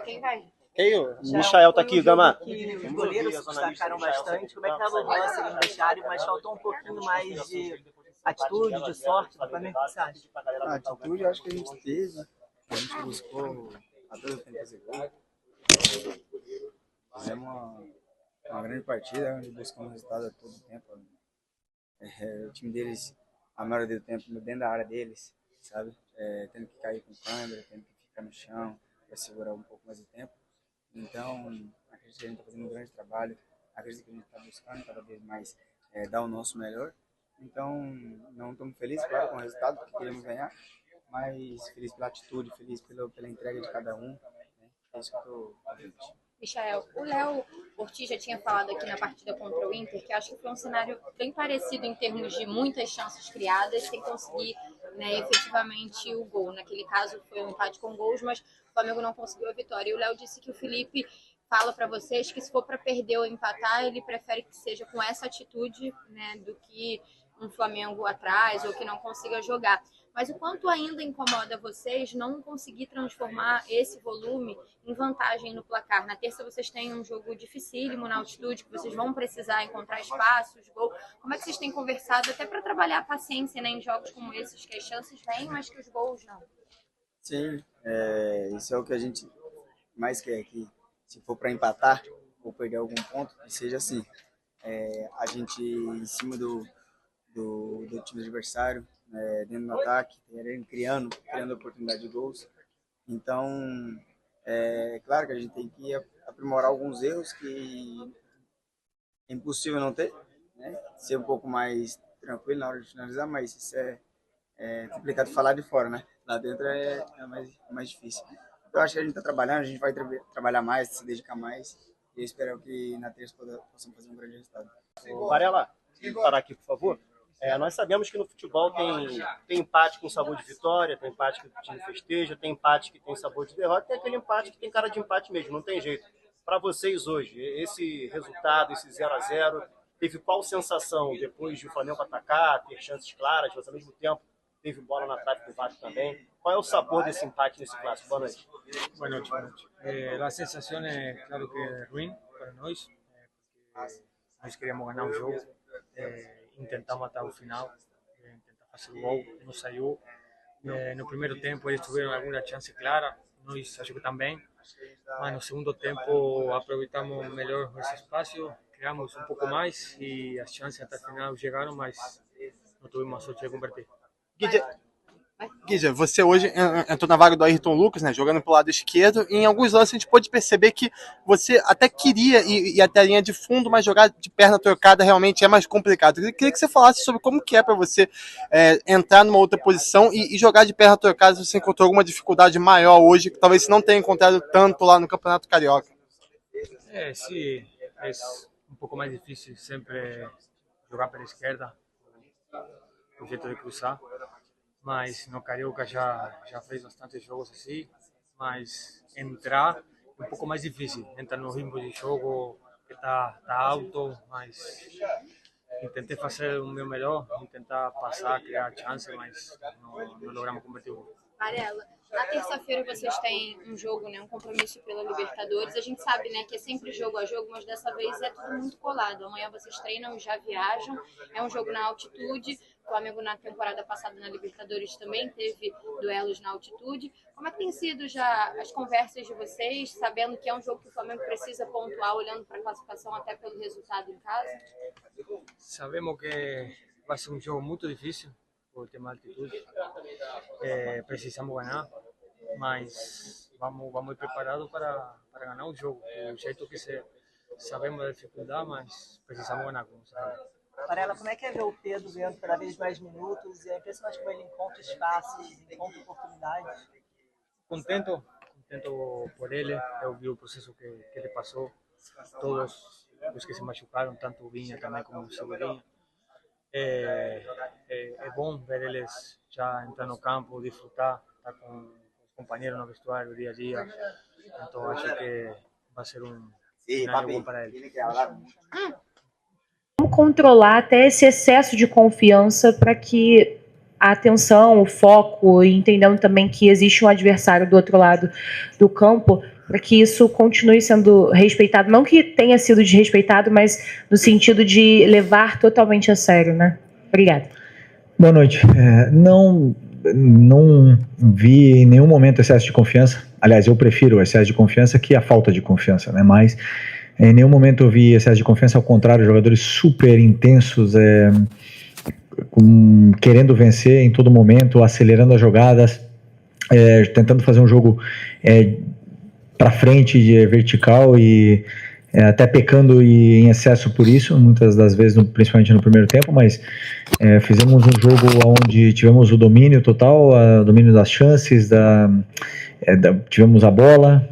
Quem vai? O Michael tá aqui, Gama. Os goleiros se destacaram bastante. Como é que estava o lance ali no vestiário, mas faltou um pouquinho mais de atitude, de sorte do Flamengo, o que você acha? A atitude eu acho que a gente teve. A gente buscou a todo tempo fazer gol. Fizemos uma grande partida, onde buscamos resultado a todo tempo. O time deles, a maioria do tempo, dentro da área deles, sabe? Tendo que cair com câmera, tendo que ficar no chão para segurar um pouco mais de tempo. Então, acredito que a gente está fazendo um grande trabalho. Acredito que a gente está buscando cada vez mais dar o nosso melhor. Então, não estamos felizes, claro, com o resultado, porque queremos ganhar, mas feliz pela atitude, feliz pela entrega de cada um. Né? É isso que eu estou contente. Michael, o Léo Ortiz já tinha falado aqui na partida contra o Inter que acho que foi um cenário bem parecido em termos de muitas chances criadas sem conseguir, né, efetivamente o gol. Naquele caso foi um empate com gols, mas o Flamengo não conseguiu a vitória. E o Léo disse que o Felipe fala para vocês que se for para perder ou empatar, ele prefere que seja com essa atitude, né, do que um Flamengo atrás ou que não consiga jogar. Mas o quanto ainda incomoda vocês não conseguir transformar esse volume em vantagem no placar? Na terça vocês têm um jogo dificílimo na altitude, que vocês vão precisar encontrar espaços, gol. Como é que vocês têm conversado até para trabalhar a paciência, né, em jogos como esses, que as chances vêm, mas que os gols não? Sim, isso é o que a gente mais quer aqui. Se for para empatar ou perder algum ponto, que seja assim. A gente, em cima do time adversário, dentro do ataque, criando oportunidade de gols. Então, claro que a gente tem que aprimorar alguns erros que é impossível não ter, né? Ser um pouco mais tranquilo na hora de finalizar, mas isso é complicado falar de fora, né? Lá dentro é mais difícil. Eu acho que a gente está trabalhando, a gente vai trabalhar mais, se dedicar mais, e eu espero que na terça possamos fazer um grande resultado. Varela, parar aqui, por favor. Nós sabemos que no futebol tem empate com sabor de vitória, tem empate que o time festeja, tem empate que tem sabor de derrota, tem aquele empate que tem cara de empate mesmo, não tem jeito. Para vocês hoje, esse resultado, esse 0-0, teve qual sensação depois de o Flamengo atacar, ter chances claras, mas ao mesmo tempo teve bola na trave do Vasco também? Qual é o sabor desse empate nesse clássico? Boa noite. Boa noite, boa noite. A sensação é, claro que é ruim para nós, porque nós queríamos ganhar o jogo, intentamos até o final, tentar fazer o gol, não saiu. No primeiro tempo eles tiveram alguma chance clara, nós acho que também, mas no segundo tempo aproveitamos melhor esse espaço, criamos um pouco mais e as chances até o final chegaram, mas não tivemos a sorte de converter. Guija, você hoje entrou na vaga do Ayrton Lucas, né, jogando pelo lado esquerdo, e em alguns lances a gente pôde perceber que você até queria ir até a linha de fundo, mas jogar de perna trocada realmente é mais complicado. Eu queria que você falasse sobre como que é para você entrar numa outra posição e jogar de perna trocada, se você encontrou alguma dificuldade maior hoje, que talvez você não tenha encontrado tanto lá no Campeonato Carioca. Sim, é um pouco mais difícil sempre jogar pela esquerda, o jeito de cruzar. Mas no Carioca já fez bastante jogos assim, mas entrar é um pouco mais difícil. Entrar no ritmo de jogo que tá alto, mas tentei fazer o meu melhor, tentar passar, criar chance, mas não logramos converter o gol. Varela, na terça-feira vocês têm um jogo, né, um compromisso pela Libertadores. A gente sabe, né, que é sempre jogo a jogo, mas dessa vez é tudo muito colado. Amanhã vocês treinam, já viajam, é um jogo na altitude. O Flamengo na temporada passada na Libertadores também teve duelos na altitude. Como é que tem sido já as conversas de vocês, sabendo que é um jogo que o Flamengo precisa pontuar, olhando para a classificação até pelo resultado em casa? Sabemos que vai ser um jogo muito difícil por tema de altitude. Precisamos ganhar, mas vamos preparados para ganhar o jogo. Do jeito que sabemos da dificuldade, mas precisamos ganhar, como você falou. Varela, como é que é ver o Pedro ganhando cada vez mais minutos? É impressionante como ele encontra espaços, encontra oportunidades. Contento por ele. Eu vi o processo que ele passou. Todos os que se machucaram, tanto o Vinha também como o Cebolinha. É bom ver eles já entrar no campo, desfrutar, estar com os companheiros no vestuário dia a dia. Então acho que vai ser um cenário bom para ele. Como controlar até esse excesso de confiança para que a atenção, o foco, e entendendo também que existe um adversário do outro lado do campo, para que isso continue sendo respeitado, não que tenha sido desrespeitado, mas no sentido de levar totalmente a sério, né? Obrigada. Boa noite. Não vi em nenhum momento excesso de confiança. Aliás, eu prefiro o excesso de confiança que a falta de confiança, né? Mas em nenhum momento eu vi excesso de confiança, ao contrário, jogadores super intensos, querendo vencer em todo momento, acelerando as jogadas, tentando fazer um jogo para frente, vertical, e até pecando em excesso por isso, muitas das vezes, principalmente no primeiro tempo, mas fizemos um jogo onde tivemos o domínio total, o domínio das chances, tivemos a bola,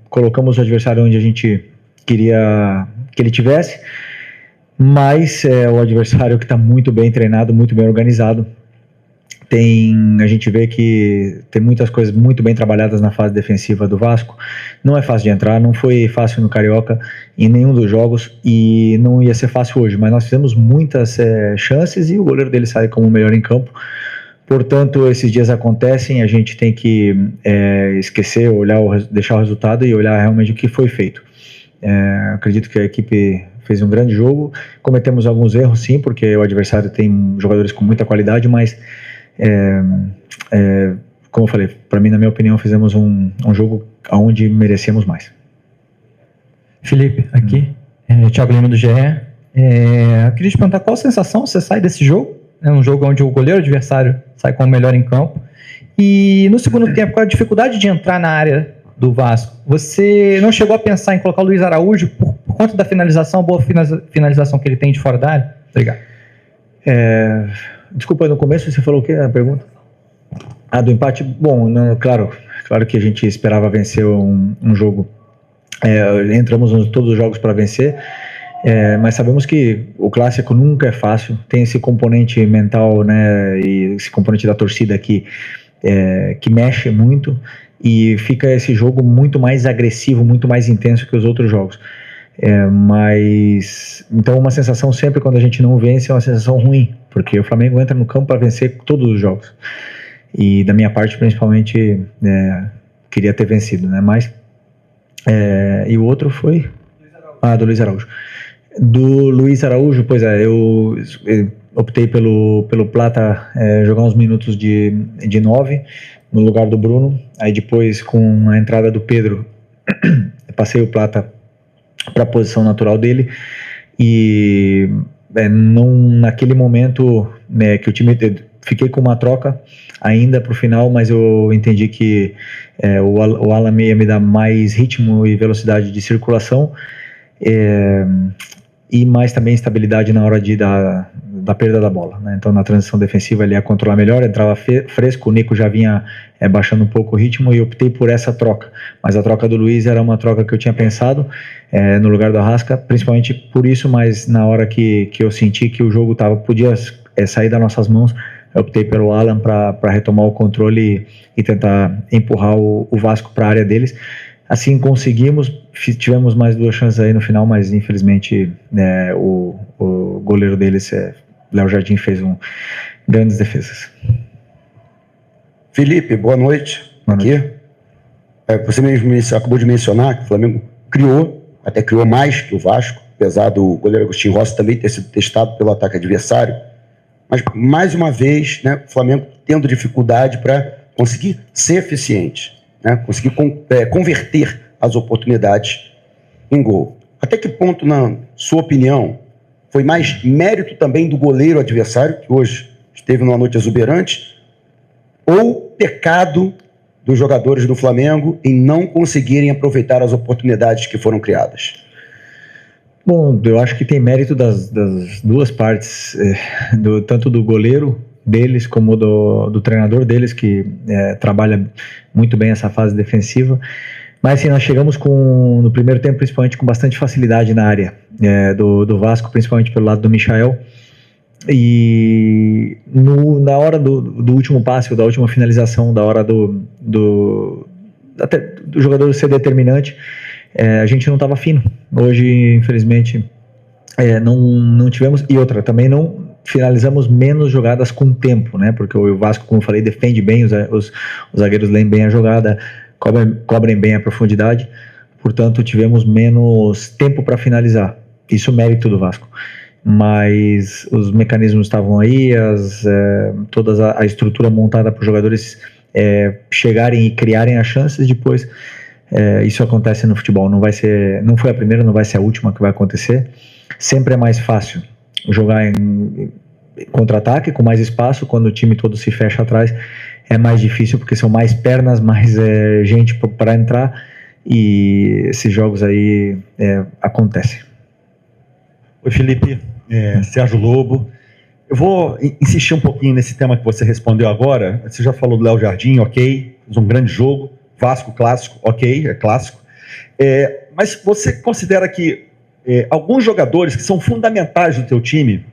colocamos o adversário onde a gente queria que ele tivesse, mas o adversário que está muito bem treinado, muito bem organizado. A gente vê que tem muitas coisas muito bem trabalhadas na fase defensiva do Vasco. Não é fácil de entrar, não foi fácil no Carioca em nenhum dos jogos e não ia ser fácil hoje, mas nós fizemos muitas chances e o goleiro dele sai como o melhor em campo. Portanto, esses dias acontecem, a gente tem que esquecer, deixar o resultado e olhar realmente o que foi feito. Acredito que a equipe fez um grande jogo, cometemos alguns erros sim, porque o adversário tem jogadores com muita qualidade, mas como eu falei, para mim, na minha opinião, fizemos um jogo onde merecemos mais. Felipe, aqui, Thiago Lima do GE. Queria te perguntar qual sensação você sai desse jogo, um jogo onde o goleiro adversário sai com o melhor em campo, e no segundo tempo, qual a dificuldade de entrar na área do Vasco? Você não chegou a pensar em colocar o Luiz Araújo por conta da finalização, a boa finalização que ele tem de fora da área? Obrigado. Desculpa, no começo você falou o que? A pergunta? Do empate? Bom, não, claro que a gente esperava vencer um jogo. Entramos em todos os jogos para vencer, mas sabemos que o clássico nunca é fácil. Tem esse componente mental, né, e esse componente da torcida que mexe muito, e fica esse jogo muito mais agressivo, muito mais intenso que os outros jogos. Mas então uma sensação sempre quando a gente não vence é uma sensação ruim, porque o Flamengo entra no campo para vencer todos os jogos, e da minha parte principalmente queria ter vencido, né? Mas e o outro foi do Luiz Araújo. Do Luiz Araújo, pois eu optei pelo Plata jogar uns minutos de 9 no lugar do Bruno. Aí depois, com a entrada do Pedro, passei o Plata para a posição natural dele, e naquele momento que o time fiquei com uma troca ainda para o final, mas eu entendi que o Alan ia me dar mais ritmo e velocidade de circulação, e mais também estabilidade na hora da perda da bola, né? Então na transição defensiva ele ia controlar melhor, entrava fresco, o Nico já vinha baixando um pouco o ritmo, e optei por essa troca. Mas a troca do Luiz era uma troca que eu tinha pensado no lugar do Arrasca, principalmente por isso, mas na hora que eu senti que o jogo podia sair das nossas mãos, eu optei pelo Alan para retomar o controle e tentar empurrar o Vasco para a área deles. Assim conseguimos, tivemos mais 2 chances aí no final, mas infelizmente o goleiro deles, Léo Jardim, fez grandes defesas. Felipe, boa noite. Aqui. Você mesmo acabou de mencionar que o Flamengo até criou mais que o Vasco, apesar do goleiro Agostinho Rossi também ter sido testado pelo ataque adversário. Mas, mais uma vez, né, o Flamengo tendo dificuldade para conseguir ser eficiente, né, conseguir converter as oportunidades em gol. Até que ponto, na sua opinião, foi mais mérito também do goleiro adversário, que hoje esteve numa noite exuberante, ou pecado dos jogadores do Flamengo em não conseguirem aproveitar as oportunidades que foram criadas? Bom, eu acho que tem mérito das duas partes, tanto do goleiro deles como do treinador deles, que trabalha muito bem essa fase defensiva. Mas assim, nós chegamos no primeiro tempo, principalmente, com bastante facilidade na área do Vasco, principalmente pelo lado do Michael. E na hora do último passe, da última finalização, da hora do jogador ser determinante, a gente não estava fino. Hoje, infelizmente, não tivemos, e outra, também não finalizamos menos jogadas com tempo, né? Porque o Vasco, como eu falei, defende bem, os zagueiros leem bem a jogada, cobrem bem a profundidade, portanto tivemos menos tempo para finalizar. Isso é mérito do Vasco. Mas os mecanismos estavam aí, toda a estrutura montada para os jogadores chegarem e criarem as chances. Depois isso acontece no futebol, não foi a primeira, não vai ser a última que vai acontecer. Sempre é mais fácil jogar em contra-ataque, com mais espaço. Quando o time todo se fecha atrás, é mais difícil, porque são mais pernas, mais gente para entrar, e esses jogos aí acontecem. Oi, Felipe, Sérgio Lobo. Eu vou insistir um pouquinho nesse tema que você respondeu agora. Você já falou do Léo Jardim, ok, fez um grande jogo. Vasco clássico, ok, é clássico. Mas você considera que alguns jogadores que são fundamentais no teu time,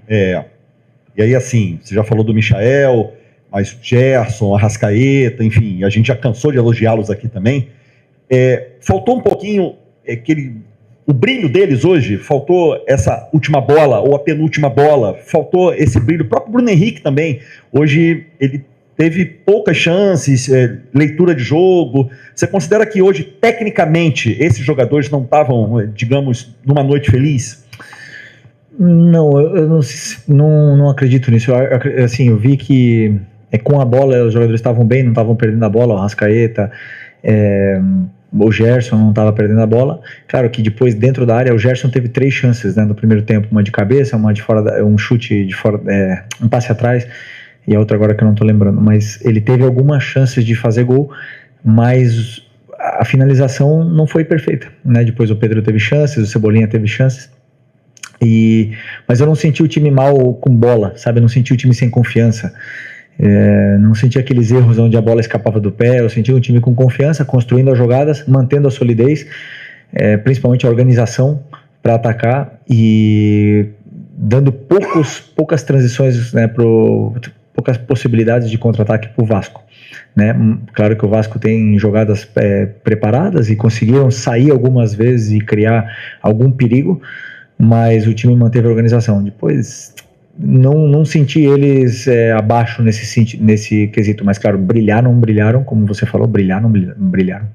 e aí assim, você já falou do Michael, mas o Gerson, Arrascaeta, enfim, a gente já cansou de elogiá-los aqui também, faltou um pouquinho o brilho deles hoje, faltou essa última bola ou a penúltima bola, faltou esse brilho. O próprio Bruno Henrique também, hoje ele teve poucas chances, leitura de jogo. Você considera que hoje, tecnicamente, esses jogadores não estavam, digamos, numa noite feliz? Não, eu não acredito nisso. Eu vi que com a bola os jogadores estavam bem, não estavam perdendo a bola. O Arrascaeta, o Gerson não estava perdendo a bola. Claro que depois, dentro da área, o Gerson teve 3 chances, né, no primeiro tempo. Uma de cabeça, uma de fora, um chute de fora, um passe atrás, e a outra agora que eu não estou lembrando. Mas ele teve algumas chances de fazer gol, mas a finalização não foi perfeita, né? Depois o Pedro teve chances, o Cebolinha teve chances. Mas eu não senti o time mal com bola, sabe? Eu não senti o time sem confiança. Não senti aqueles erros onde a bola escapava do pé. Eu senti um time com confiança, construindo as jogadas, mantendo a solidez, principalmente a organização para atacar e dando poucas transições, né, poucas possibilidades de contra-ataque para o Vasco, né? Claro que o Vasco tem jogadas preparadas e conseguiram sair algumas vezes e criar algum perigo, mas o time manteve a organização. Depois não senti eles abaixo nesse quesito, mas claro, não brilharam, como você falou, brilharam,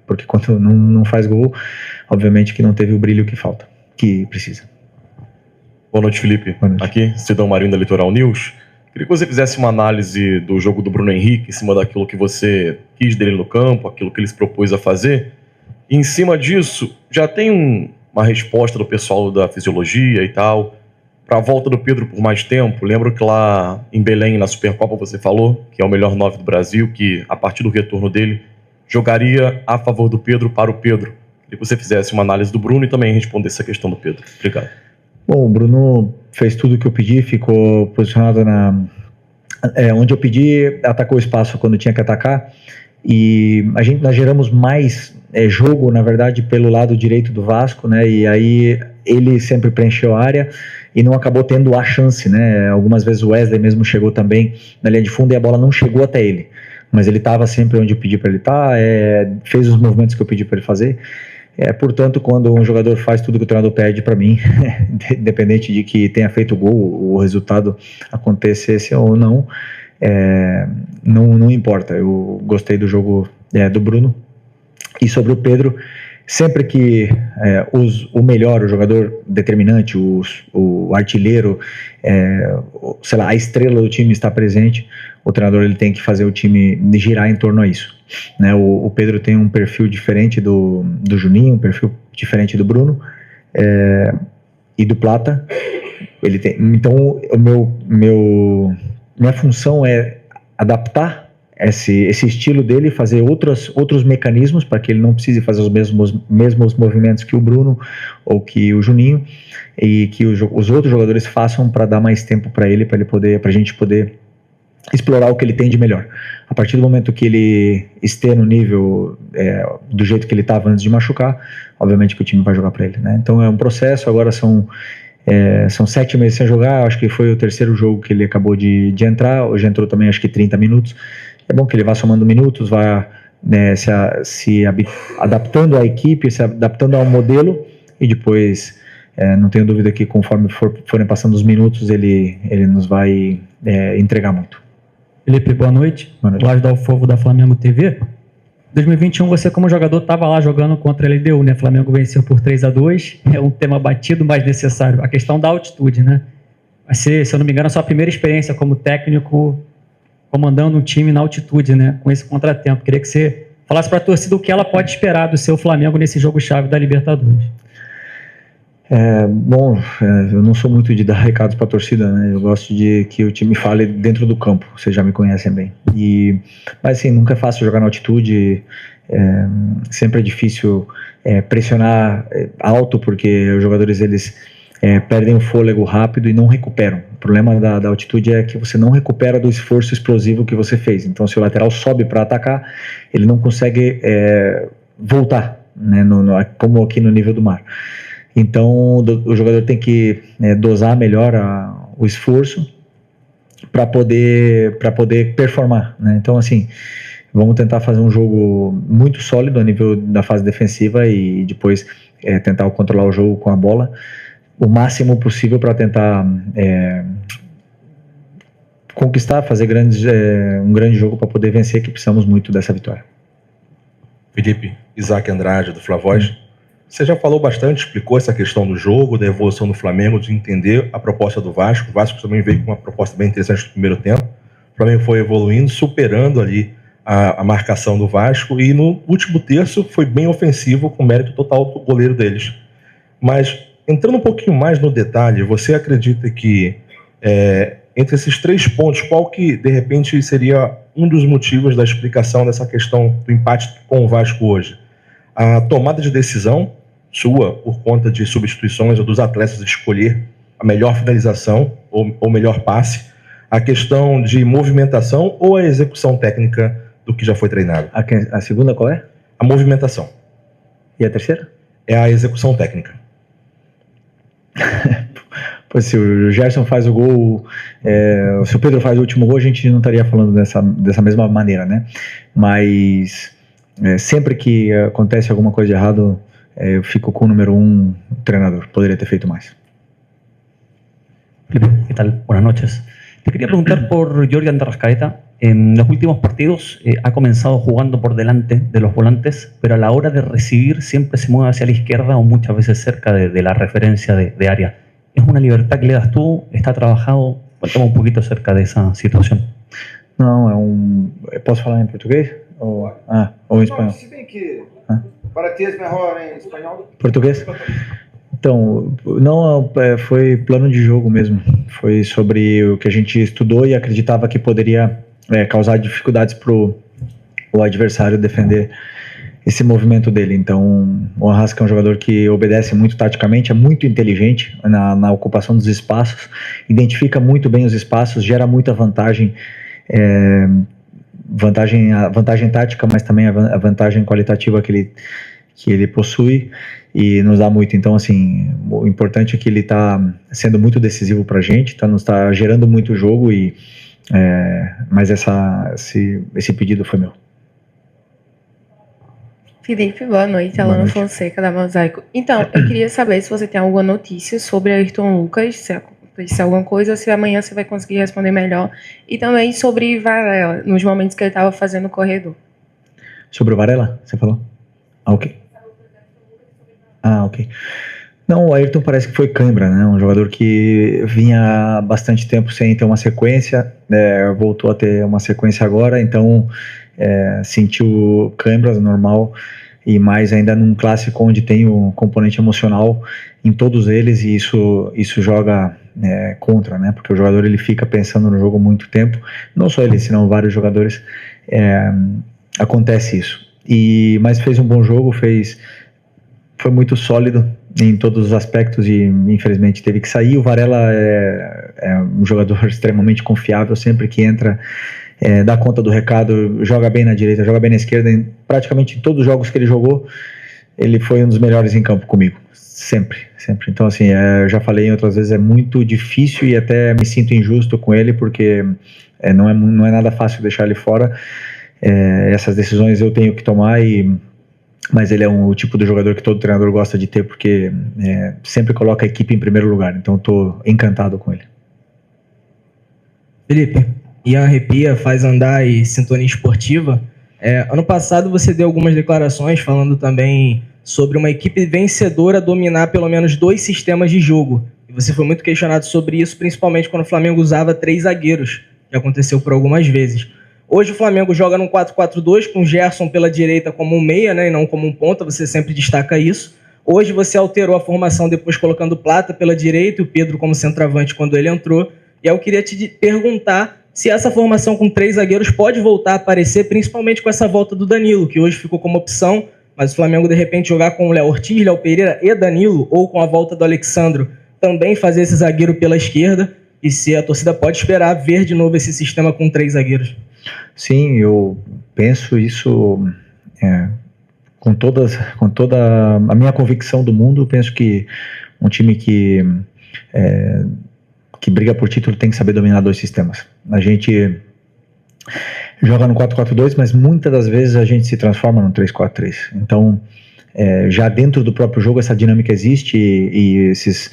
porque quando não faz gol, obviamente que não teve o brilho que precisa. Boa noite, Felipe. Boa noite. Aqui, Cidão Marinho da Litoral News. Queria que você fizesse uma análise do jogo do Bruno Henrique, em cima daquilo que você quis dele no campo, aquilo que ele se propôs a fazer. E em cima disso, já tem uma resposta do pessoal da fisiologia e tal, para a volta do Pedro por mais tempo. Lembro que lá em Belém, na Supercopa, você falou que é o melhor 9 do Brasil, que a partir do retorno dele, jogaria a favor do Pedro para o Pedro. Queria que você fizesse uma análise do Bruno e também respondesse a questão do Pedro. Obrigado. Bom, o Bruno fez tudo o que eu pedi, ficou posicionado onde eu pedi, atacou o espaço quando tinha que atacar, e nós geramos mais jogo, na verdade, pelo lado direito do Vasco, né? E aí ele sempre preencheu a área e não acabou tendo a chance, né? Algumas vezes o Wesley mesmo chegou também na linha de fundo e a bola não chegou até ele, mas ele estava sempre onde eu pedi para ele estar, fez os movimentos que eu pedi para ele fazer. Portanto, quando um jogador faz tudo que o treinador pede para mim, independente de que tenha feito gol, o resultado acontecesse ou não, não importa. Eu gostei do jogo do Bruno. E sobre o Pedro, sempre que o melhor, o jogador determinante, o artilheiro, sei lá, a estrela do time está presente, o treinador ele tem que fazer o time girar em torno a isso, né? O Pedro tem um perfil diferente do Juninho, um perfil diferente do Bruno e do Plata. Então minha função é adaptar esse estilo dele, fazer outros mecanismos para que ele não precise fazer os mesmos movimentos que o Bruno ou que o Juninho, e que os outros jogadores façam para dar mais tempo para a gente poder explorar o que ele tem de melhor. A partir do momento que ele esteja no nível do jeito que ele estava antes de machucar, obviamente que o time vai jogar para ele, né? Então é um processo. Agora são 7 meses sem jogar. Acho que foi o 3º jogo que ele acabou de entrar. Hoje entrou também acho que 30 minutos. É bom que ele vá somando minutos, vá se adaptando à equipe, se adaptando ao modelo, e depois não tenho dúvida que conforme forem passando os minutos, ele nos vai entregar muito. Felipe, boa noite. Lázaro Dalfovo, da Flamengo TV. Em 2021, você como jogador estava lá jogando contra a LDU, né? Flamengo venceu por 3-2, é um tema batido, mas necessário. A questão da altitude, né? Vai ser, se eu não me engano, a sua primeira experiência como técnico comandando um time na altitude, né? Com esse contratempo. Queria que você falasse para a torcida o que ela pode esperar do seu Flamengo nesse jogo-chave da Libertadores. Eu não sou muito de dar recados para a torcida, né? Eu gosto de que o time fale dentro do campo, vocês já me conhecem bem. Mas assim, nunca é fácil jogar na altitude, sempre é difícil pressionar alto, porque os jogadores eles perdem o fôlego rápido e não recuperam. O problema da altitude é que você não recupera do esforço explosivo que você fez. Então, se o lateral sobe para atacar, ele não consegue voltar, né? Como aqui no nível do mar. Então, o jogador tem que dosar melhor o esforço para poder performar, né? Então, assim, vamos tentar fazer um jogo muito sólido a nível da fase defensiva e depois tentar controlar o jogo com a bola o máximo possível para tentar conquistar, fazer um grande jogo para poder vencer, que precisamos muito dessa vitória. Felipe, Isaac Andrade, do Flavoz. Você já falou bastante, explicou essa questão do jogo, da evolução do Flamengo, de entender a proposta do Vasco. O Vasco também veio com uma proposta bem interessante no primeiro tempo. O Flamengo foi evoluindo, superando ali a marcação do Vasco, e no último terço foi bem ofensivo, com mérito total do goleiro deles. Mas, entrando um pouquinho mais no detalhe, você acredita que entre esses 3 pontos, qual que, de repente, seria um dos motivos da explicação dessa questão do empate com o Vasco hoje? A tomada de decisão sua, por conta de substituições ou dos atletas de escolher a melhor finalização ou melhor passe, a questão de movimentação ou a execução técnica do que já foi treinado? A segunda qual é? A movimentação. E a terceira? É a execução técnica. Pois se o Gerson faz o gol, se o Pedro faz o último gol, a gente não estaria falando dessa mesma maneira, né? Mas sempre que acontece alguma coisa de errado, eu fico com o número 1 treinador. Poderia ter feito mais. Felipe, ¿qué tal? Buenas noches. Te quería preguntar por Jordi de Arrascaeta. En los últimos partidos ha comenzado jugando por delante de los volantes, pero a la hora de recibir siempre se mueve hacia la izquierda o muchas veces cerca de la referencia de área. ¿Es una libertad que le das tú? ¿Está trabajado? Cuéntame un poquito acerca de esa situación. Não, posso falar em português? Ou em espanhol? Se bem que para ti é melhor em espanhol. Português? Então, não, foi plano de jogo mesmo. Foi sobre o que a gente estudou e acreditava que poderia causar dificuldades para o adversário defender esse movimento dele. Então, o Arrasca é um jogador que obedece muito taticamente, é muito inteligente na ocupação dos espaços, identifica muito bem os espaços, gera muita vantagem, vantagem tática, mas também a vantagem qualitativa que ele possui e nos dá muito. Então, assim, o importante é que ele está sendo muito decisivo para a gente, nos está gerando muito jogo, mas esse pedido foi meu. Felipe, boa noite. Alana Fonseca, da Mosaico. Então, eu queria saber se você tem alguma notícia sobre Ayrton Lucas, se aconteceu alguma coisa, se amanhã você vai conseguir responder melhor. E também sobre Varela, nos momentos que ele estava fazendo o corredor. Sobre o Varela, você falou? Ok. Ok. Não, o Ayrton parece que foi cãibra, né? Um jogador que vinha há bastante tempo sem ter uma sequência, voltou a ter uma sequência agora, então sentiu cãibras, normal, e mais ainda num clássico onde tem o componente emocional em todos eles, e isso joga contra, né? Porque o jogador ele fica pensando no jogo muito tempo, não só ele, senão vários jogadores, acontece isso. Mas fez um bom jogo, foi muito sólido em todos os aspectos e infelizmente teve que sair. O Varela é um jogador extremamente confiável, sempre que entra dá conta do recado, joga bem na direita, joga bem na esquerda. Praticamente em todos os jogos que ele jogou, ele foi um dos melhores em campo comigo, sempre. Então, assim, já falei outras vezes, é muito difícil e até me sinto injusto com ele, porque não é nada fácil deixar ele fora. Essas decisões eu tenho que tomar e mas ele é o tipo de jogador que todo treinador gosta de ter, porque sempre coloca a equipe em primeiro lugar, então estou encantado com ele. Felipe, Ian Arrepia, Faz Andar e Sintonia Esportiva. Ano passado você deu algumas declarações falando também sobre uma equipe vencedora dominar pelo menos 2 sistemas de jogo. E você foi muito questionado sobre isso, principalmente quando o Flamengo usava 3 zagueiros, que aconteceu por algumas vezes. Hoje o Flamengo joga num 4-4-2 com o Gerson pela direita como um meia, né, e não como um ponta, você sempre destaca isso. Hoje você alterou a formação depois colocando o Plata pela direita e o Pedro como centroavante quando ele entrou. E eu queria te perguntar se essa formação com 3 zagueiros pode voltar a aparecer, principalmente com essa volta do Danilo, que hoje ficou como opção, mas o Flamengo de repente jogar com o Léo Ortiz, Léo Pereira e Danilo, ou com a volta do Alexandro, também fazer esse zagueiro pela esquerda, e se a torcida pode esperar ver de novo esse sistema com 3 zagueiros. Sim, eu penso isso com toda a minha convicção do mundo. Eu penso que um time que briga por título tem que saber dominar 2 sistemas. A gente joga no 4-4-2, mas muitas das vezes a gente se transforma no 3-4-3. Então, já dentro do próprio jogo essa dinâmica existe e esses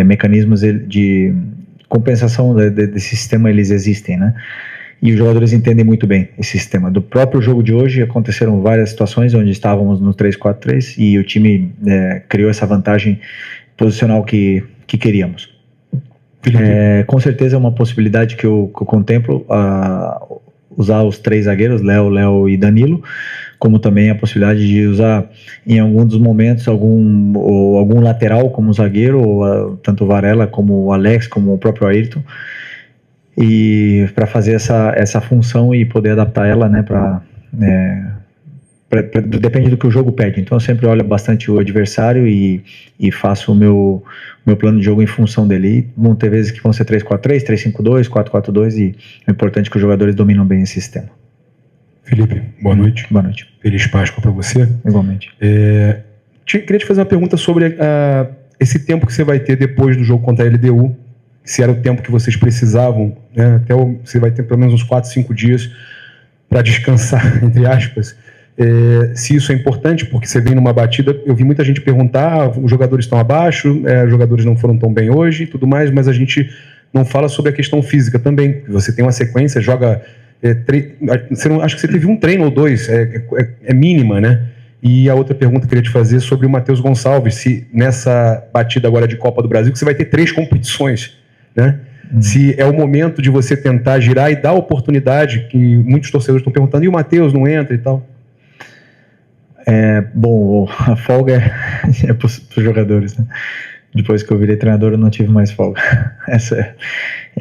mecanismos de compensação desse sistema, eles existem, né? E os jogadores entendem muito bem esse sistema. Do próprio jogo de hoje aconteceram várias situações onde estávamos no 3-4-3 e o time criou essa vantagem posicional que queríamos. Com certeza é uma possibilidade que eu contemplo, usar os 3 zagueiros, Léo e Danilo, como também a possibilidade de usar em algum dos momentos algum lateral como zagueiro, ou tanto o Varela como o Alex, como o próprio Ayrton, e para fazer essa função e poder adaptar ela, né, depende do que o jogo pede. Então eu sempre olho bastante o adversário e faço o meu plano de jogo em função dele. Vão ter vezes que vão ser 3-4-3, 3-5-2, 4-4-2, e é importante que os jogadores dominam bem esse sistema. Felipe, boa noite. Boa noite. Feliz Páscoa para você. Igualmente. Queria te fazer uma pergunta sobre esse tempo que você vai ter depois do jogo contra a LDU, se era o tempo que vocês precisavam, né? Você vai ter pelo menos uns 4, 5 dias para descansar, entre aspas. Se isso é importante, porque você vem numa batida, eu vi muita gente perguntar, os jogadores estão abaixo, os jogadores não foram tão bem hoje e tudo mais, mas a gente não fala sobre a questão física também. Você tem uma sequência, joga... acho que você teve um treino ou 2, é mínima, né? E a outra pergunta que eu queria te fazer sobre o Matheus Gonçalves, se nessa batida agora de Copa do Brasil, que você vai ter 3 competições, né? Se é o momento de você tentar girar e dar oportunidade, que muitos torcedores estão perguntando, e o Matheus não entra e tal? Bom, a folga é para os jogadores, né? Depois que eu virei treinador, eu não tive mais folga. Essa é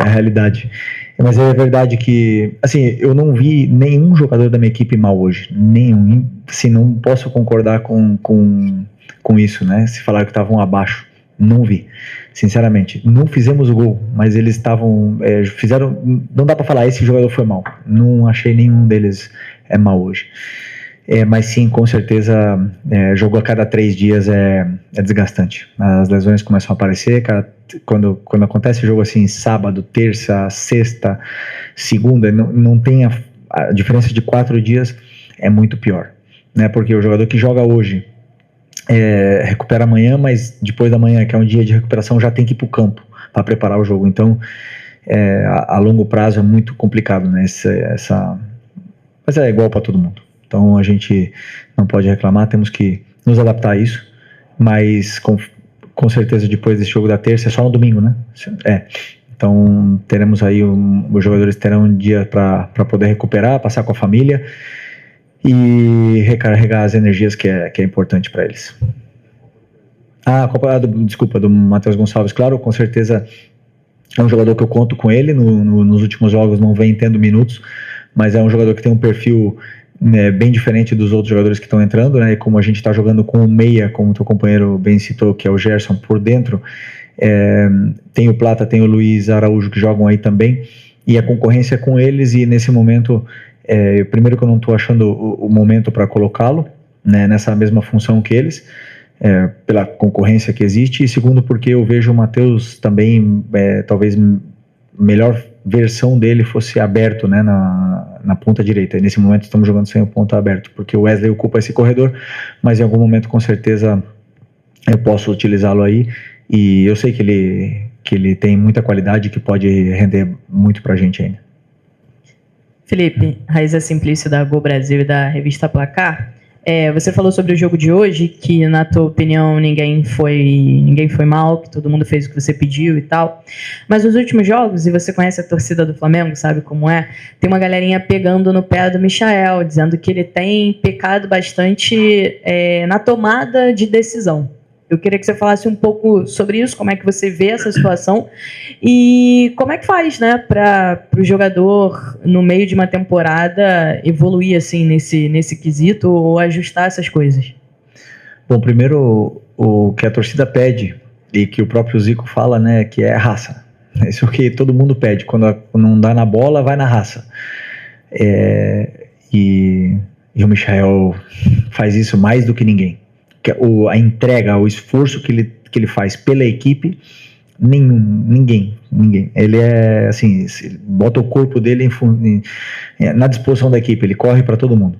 a realidade. Mas é verdade que, assim, eu não vi nenhum jogador da minha equipe mal hoje. Nenhum. Assim, não posso concordar com isso, né? Se falaram que estavam abaixo. Não vi. Sinceramente. Não fizemos o gol, mas eles estavam... fizeram... Não dá pra falar, esse jogador foi mal. Não achei nenhum deles mal hoje. Mas sim, com certeza, jogo a cada 3 dias é desgastante. As lesões começam a aparecer, quando acontece jogo assim, sábado, terça, sexta, segunda, não tem a diferença de 4 dias, é muito pior, né? Porque o jogador que joga hoje recupera amanhã, mas depois da manhã, que é um dia de recuperação, já tem que ir para o campo para preparar o jogo. Então, a longo prazo é muito complicado, né? Mas é igual para todo mundo. Então a gente não pode reclamar, temos que nos adaptar a isso, mas com certeza depois desse jogo da terça é só no domingo, né? Então teremos aí, os jogadores terão um dia para poder recuperar, passar com a família e recarregar as energias que é importante para eles. Desculpa, do Matheus Gonçalves, claro, com certeza é um jogador que eu conto com ele, nos últimos jogos não vem tendo minutos, mas é um jogador que tem um perfil bem diferente dos outros jogadores que estão entrando, né? E como a gente está jogando com o meia, como o teu companheiro bem citou, que é o Gerson por dentro, tem o Plata, tem o Luiz Araújo que jogam aí também, e a concorrência com eles, e nesse momento, primeiro que eu não estou achando o momento para colocá-lo, né, nessa mesma função que eles, pela concorrência que existe, e segundo porque eu vejo o Matheus também talvez melhor versão dele fosse aberto, né, na ponta direita. E nesse momento estamos jogando sem o ponta aberto, porque o Wesley ocupa esse corredor, mas em algum momento com certeza eu posso utilizá-lo aí, e eu sei que ele tem muita qualidade, que pode render muito pra gente ainda. Felipe, Raíza Simplício da Gol Brasil e da revista Placar. Você falou sobre o jogo de hoje, que na tua opinião ninguém foi mal, que todo mundo fez o que você pediu e tal. Mas nos últimos jogos, e você conhece a torcida do Flamengo, sabe como é, tem uma galerinha pegando no pé do Michael, dizendo que ele tem pecado bastante na tomada de decisão. Eu queria que você falasse um pouco sobre isso, como é que você vê essa situação e como é que faz, né, para o jogador, no meio de uma temporada, evoluir assim nesse quesito ou ajustar essas coisas. Bom, primeiro, o que a torcida pede e que o próprio Zico fala, né, que é raça. Isso é o que todo mundo pede. Quando não dá na bola, vai na raça. E o Michael faz isso mais do que ninguém. A entrega, o esforço que ele faz pela equipe, ninguém. Ele é assim, bota o corpo dele na disposição da equipe, ele corre para todo mundo.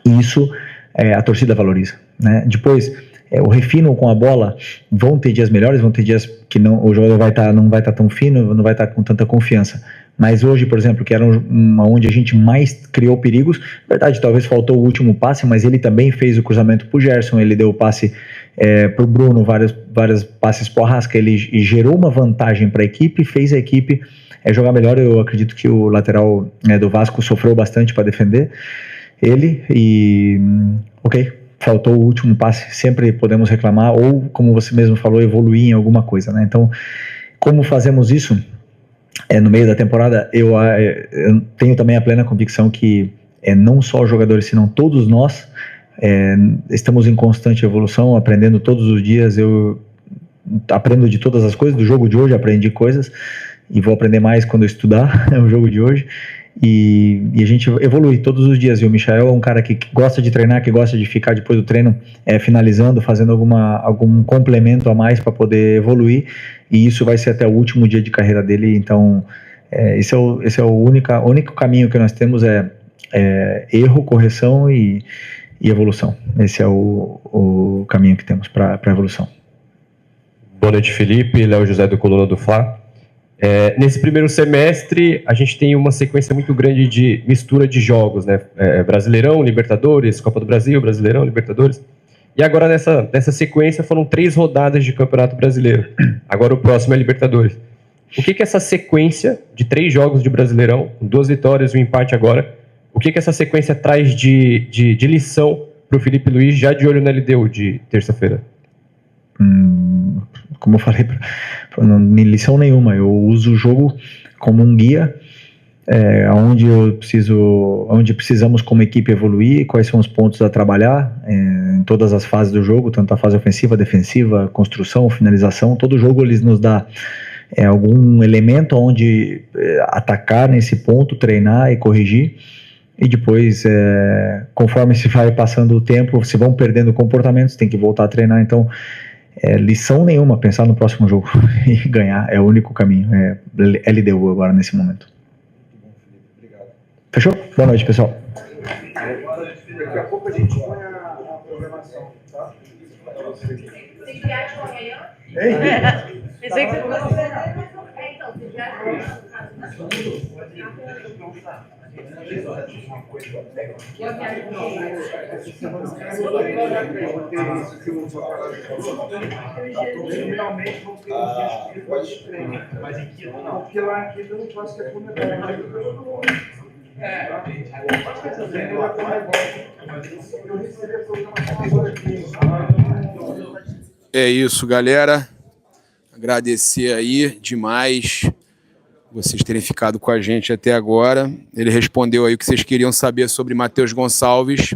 E isso a torcida valoriza, né? Depois, o refino com a bola, vão ter dias melhores, vão ter dias que o jogador não vai estar tão fino, não vai estar com tanta confiança. Mas hoje, por exemplo, que era onde a gente mais criou perigos, na verdade, talvez faltou o último passe, mas ele também fez o cruzamento para o Gerson, ele deu o passe para o Bruno, vários passes para o Arrasca, ele gerou uma vantagem para a equipe, fez a equipe jogar melhor. Eu acredito que o lateral do Vasco sofreu bastante para defender ele e, faltou o último passe, sempre podemos reclamar, ou, como você mesmo falou, evoluir em alguma coisa, né? Então, como fazemos isso? No meio da temporada, eu tenho também a plena convicção que não só os jogadores, senão todos nós estamos em constante evolução, aprendendo todos os dias. Eu aprendo de todas as coisas, do jogo de hoje aprendi coisas e vou aprender mais quando eu estudar o jogo de hoje, e a gente evolui todos os dias. E o Michael é um cara que gosta de treinar, que gosta de ficar depois do treino finalizando, fazendo algum complemento a mais para poder evoluir, e isso vai ser até o último dia de carreira dele. Então esse é o único caminho que nós temos, erro, correção e evolução. Esse é o caminho que temos para a evolução. Boa noite, Felipe. Léo José do Coluna do Fla. Nesse primeiro semestre, a gente tem uma sequência muito grande de mistura de jogos, né? Brasileirão, Libertadores, Copa do Brasil, Brasileirão, Libertadores. E agora, nessa sequência, foram 3 rodadas de Campeonato Brasileiro. Agora o próximo é Libertadores. O que essa sequência de 3 jogos de Brasileirão, 2 vitórias e um empate agora, o que essa sequência traz de lição para o Felipe Luiz, já de olho na LDU de terça-feira? Como eu falei, não tem lição nenhuma. Eu uso o jogo como um guia, onde precisamos como equipe evoluir, quais são os pontos a trabalhar em todas as fases do jogo, tanto a fase ofensiva, defensiva, construção, finalização. Todo jogo eles nos dá algum elemento onde atacar nesse ponto, treinar e corrigir. E depois, conforme se vai passando o tempo, se vão perdendo comportamentos, tem que voltar a treinar. Então, lição nenhuma, pensar no próximo jogo e ganhar é o único caminho. LDU agora nesse momento. Fechou? Boa noite, pessoal. Daqui a pouco a gente põe a programação, tá? Vocês viajam amanhã? Finalmente vão ter um dia de treino. Mas em Quito não. Porque lá em Quito eu não posso ter É isso, galera. Agradecer aí demais vocês terem ficado com a gente até agora. Ele respondeu aí o que vocês queriam saber sobre Matheus Gonçalves.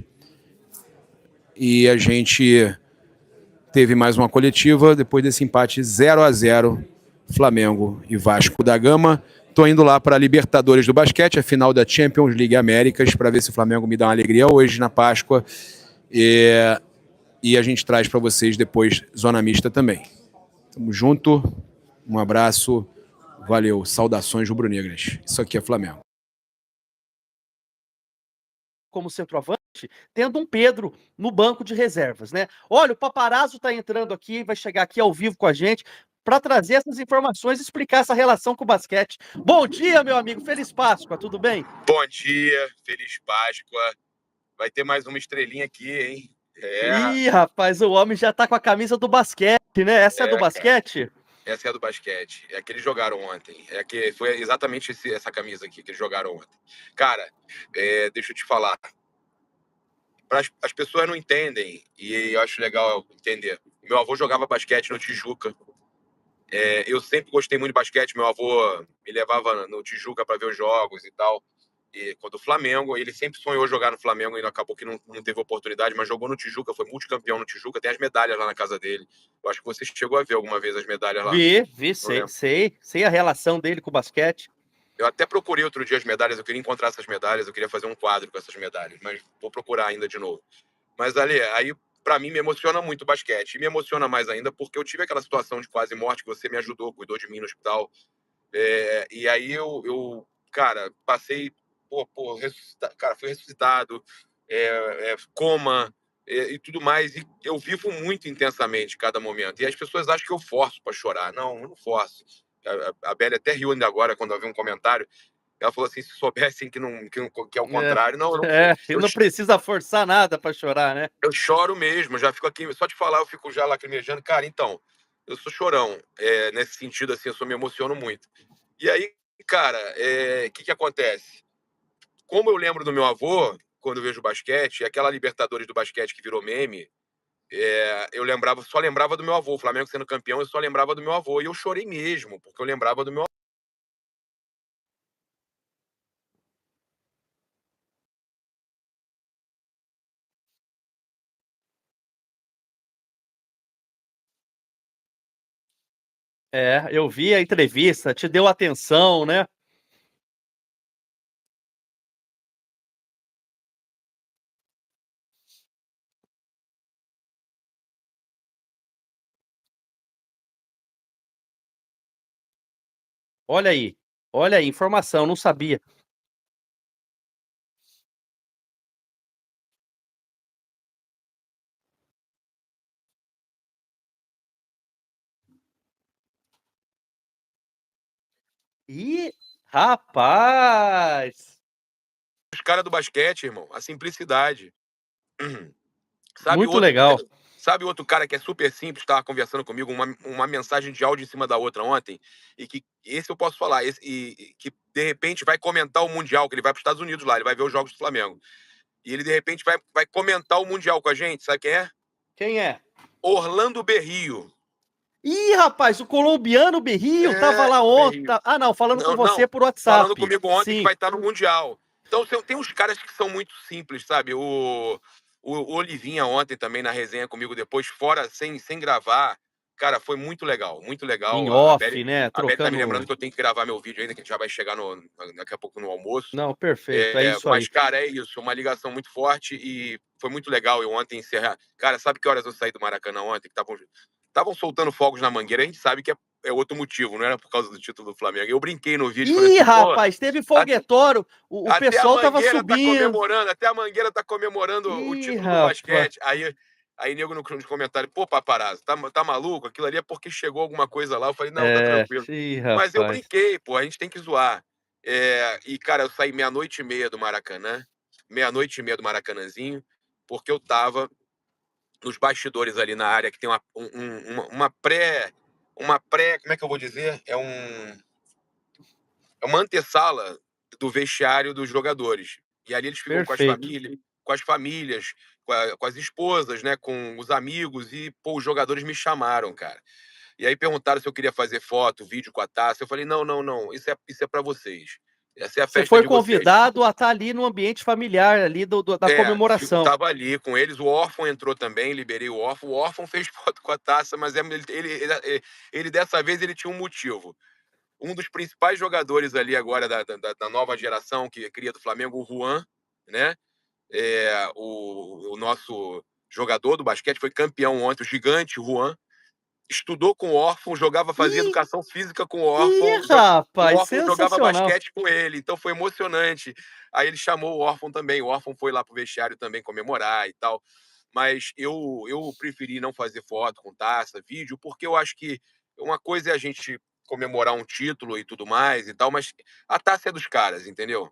E a gente teve mais uma coletiva depois desse empate 0-0, Flamengo e Vasco da Gama. Estou indo lá para a Libertadores do basquete, a final da Champions League Américas, para ver se o Flamengo me dá uma alegria hoje na Páscoa. E a gente traz para vocês depois Zona Mista também. Tamo junto, um abraço, Valeu, saudações rubro-negras. Isso aqui é Flamengo. Como centroavante, tendo um Pedro no banco de reservas, né? Olha, o Paparazzo tá entrando aqui, vai chegar aqui ao vivo com a gente para trazer essas informações e explicar essa relação com o basquete. Bom dia, meu amigo. Feliz Páscoa, tudo bem? Bom dia, feliz Páscoa. Vai ter mais uma estrelinha aqui, hein? Ih, rapaz, o homem já tá com a camisa do basquete, né? Essa é do basquete? Essa é a do basquete. É a que eles jogaram ontem. É que foi exatamente essa camisa aqui que eles jogaram ontem. Cara, deixa eu te falar. As pessoas não entendem, e eu acho legal entender. Meu avô jogava basquete no Tijuca. Eu sempre gostei muito de basquete. Meu avô me levava no Tijuca para ver os jogos e tal. E quando o Flamengo, ele sempre sonhou jogar no Flamengo e acabou que não teve oportunidade, mas jogou no Tijuca, foi multicampeão no Tijuca, tem as medalhas lá na casa dele. Eu acho que você chegou a ver alguma vez as medalhas lá. Vi, sei a relação dele com o basquete. Eu até procurei outro dia as medalhas, eu queria encontrar essas medalhas, eu queria fazer um quadro com essas medalhas, mas vou procurar ainda de novo. Mas, Ale, aí pra mim me emociona muito o basquete, e me emociona mais ainda porque eu tive aquela situação de quase morte que você me ajudou, cuidou de mim no hospital. E aí eu cara, passei cara, fui ressuscitado, coma e tudo mais. E eu vivo muito intensamente cada momento. E as pessoas acham que eu forço para chorar. Não, eu não forço. A Beli até riu ainda agora quando eu vi um comentário. Ela falou assim: se soubessem que é o contrário. Não, eu não precisa forçar nada para chorar, né? Eu choro mesmo, já fico aqui, só de falar, eu fico já lacrimejando. Cara, então, eu sou chorão. Nesse sentido, assim, eu me emociono muito. E aí, cara, o que acontece? Como eu lembro do meu avô, quando eu vejo basquete, aquela Libertadores do basquete que virou meme, eu só lembrava do meu avô. O Flamengo sendo campeão, eu só lembrava do meu avô. E eu chorei mesmo, porque eu lembrava do meu avô. Eu vi a entrevista, te deu atenção, né? Olha aí, informação, não sabia. Ih, rapaz! Os caras do basquete, irmão, a simplicidade. Muito legal. Sabe outro cara que é super simples, estava conversando comigo, uma mensagem de áudio em cima da outra ontem, e que esse eu posso falar, e que de repente vai comentar o Mundial, que ele vai para os Estados Unidos lá, ele vai ver os jogos do Flamengo. E ele de repente vai comentar o Mundial com a gente, sabe quem é? Quem é? Orlando Berrio. Ih, rapaz, o colombiano Berrio tava lá ontem. Não, falando com você por WhatsApp. Falando comigo ontem que vai estar no Mundial. Então tem uns caras que são muito simples, sabe? O Olivinha ontem também na resenha comigo depois, fora, sem gravar. Cara, foi muito legal, muito legal. Em off, né? A Beli tá me Trocando. lembrando que eu tenho que gravar meu vídeo ainda, que a gente já vai chegar daqui a pouco no almoço. Não, perfeito, é isso aí. Mas, cara, é isso, uma ligação muito forte e foi muito legal eu ontem encerrar. Cara, sabe que horas eu saí do Maracanã ontem? Que estavam soltando fogos na Mangueira, a gente sabe que é outro motivo, não era por causa do título do Flamengo. Eu brinquei no vídeo. Ih, rapaz, teve foguetório, o pessoal tava subindo. Até a Mangueira tá comemorando o título do basquete. Aí nego nos comentários, pô, Paparazzo, tá maluco? Aquilo ali é porque chegou alguma coisa lá. Eu falei, não, tá tranquilo. Mas eu brinquei, pô, a gente tem que zoar. E, cara, eu saí 00:30 do Maracanã, 00:30 do Maracanãzinho, porque eu tava nos bastidores ali na área, que tem uma pré, como é que eu vou dizer? É uma antessala do vestiário dos jogadores. E ali eles ficam com as famílias, com as esposas, né, com os amigos, e, pô, os jogadores me chamaram, cara. E aí perguntaram se eu queria fazer foto, vídeo com a taça. Eu falei, não, isso é para vocês. Essa é a festa de vocês. Você foi convidado a estar ali no ambiente familiar ali da comemoração. Eu tava ali com eles, o órfão entrou também, liberei o órfão fez foto com a taça, mas ele dessa vez ele tinha um motivo. Um dos principais jogadores ali agora da nova geração que cria do Flamengo, o Juan, né? O nosso jogador do basquete foi campeão ontem, o gigante Juan. estudou com o órfão, fazia educação física com o órfão. Ih, rapaz, o órfão jogava sensacional. basquete com ele, então foi emocionante. Aí ele chamou o órfão também, o órfão foi lá pro vestiário também comemorar e tal. Mas eu preferi não fazer foto com taça, vídeo, porque eu acho que uma coisa é a gente comemorar um título e tudo mais e tal, mas a taça é dos caras, entendeu?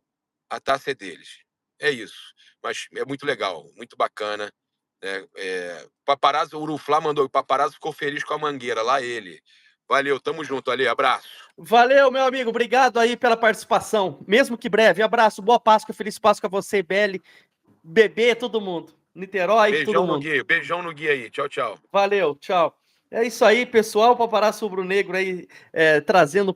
A taça é deles. É isso. Mas é muito legal, muito bacana. Paparazzo, o Uruflá mandou, o Paparazzo ficou feliz com a mangueira, lá ele. Valeu, tamo junto, Ali, abraço. Valeu, meu amigo, obrigado aí pela participação, mesmo que breve. Abraço, boa Páscoa, feliz Páscoa a você, Belly, Bebê, todo mundo. Niterói, Beijão todo no mundo. Gui, beijão no Gui aí. Tchau, tchau. Valeu, tchau. É isso aí, pessoal. Paparazzo Rubro Negro aí trazendo